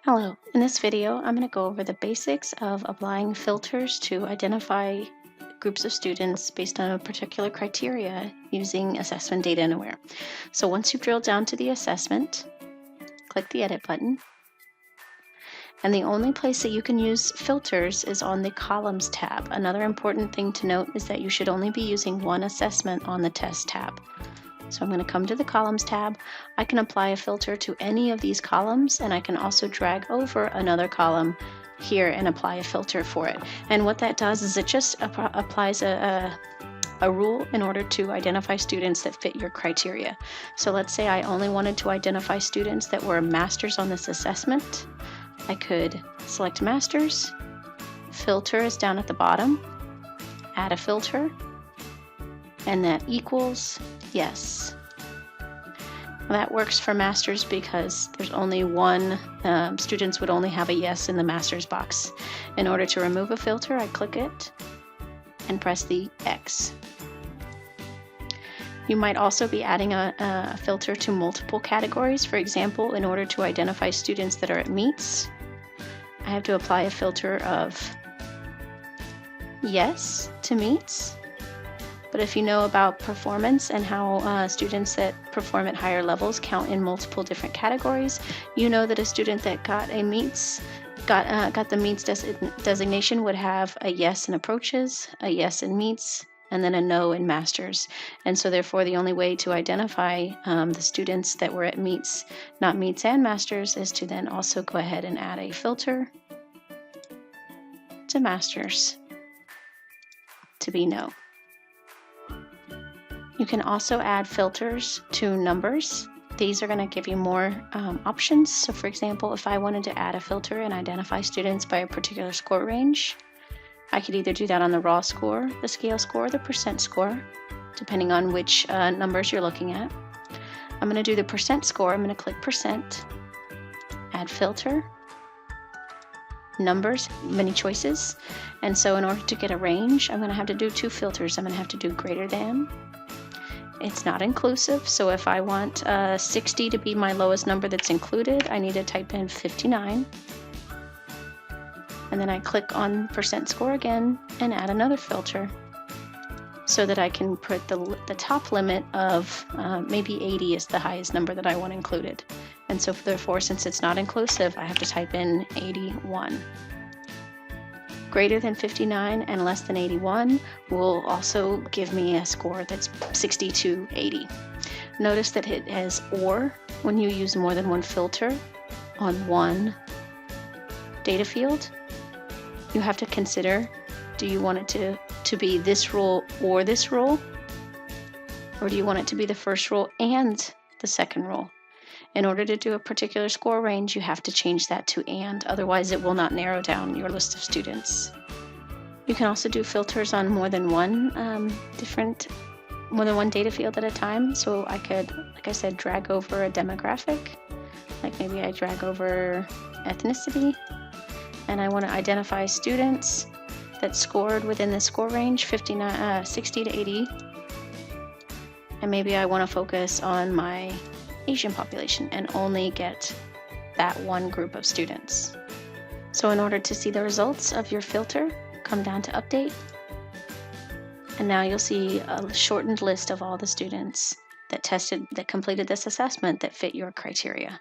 Hello, in this video, I'm going to go over the basics of applying filters to identify groups of students based on a particular criteria using assessment data anywhere. So once you've drilled down to the assessment, click the edit button. And the only place that you can use filters is on the columns tab. Another important thing to note is that you should only be using one assessment on the test tab. So I'm going to come to the columns tab. I can apply a filter to any of these columns, and I can also drag over another column here and apply a filter for it. And what that does is it just applies a rule in order to identify students that fit your criteria. So let's say I only wanted to identify students that were masters on this assessment. I could select masters, filter is down at the bottom, add a filter, and that equals yes. That works for masters because there's only one, students would only have a yes in the masters box. In order to remove a filter, I click it and press the X. You might also be adding a filter to multiple categories. For example, in order to identify students that are at meets, I have to apply a filter of yes to meets. But if you know about performance and how students that perform at higher levels count in multiple different categories, you know that a student that got a meets, got the meets designation would have a yes in approaches, a yes in meets, and then a no in masters. And so therefore the only way to identify the students that were at meets, not meets and masters, is to then also go ahead and add a filter to masters to be no. You can also add filters to numbers. These are going to give you more options. So for example, if I wanted to add a filter and identify students by a particular score range, I could either do that on the raw score, the scale score, or the percent score, depending on which numbers you're looking at. I'm going to do the percent score. I'm going to click percent, add filter, numbers, many choices. And so in order to get a range, I'm going to have to do two filters. I'm going to have to do greater than. It's not inclusive, so if I want 60 to be my lowest number that's included, I need to type in 59. And then I click on percent score again and add another filter so that I can put the top limit of maybe 80 is the highest number that I want included. And so therefore, since it's not inclusive, I have to type in 81. Greater than 59 and less than 81 will also give me a score that's 60 to 80. Notice that it has or when you use more than one filter on one data field. You have to consider, do you want it to be this rule or this rule? Or do you want it to be the first rule and the second rule? In order to do a particular score range, you have to change that to and, otherwise it will not narrow down your list of students. You can also do filters on more than one data field at a time. So I could, like I said, drag over a demographic, like maybe I drag over ethnicity, and I want to identify students that scored within the score range 60 to 80, and maybe I want to focus on my Asian population and only get that one group of students. So in order to see the results of your filter, come down to update, and now you'll see a shortened list of all the students that completed this assessment that fit your criteria.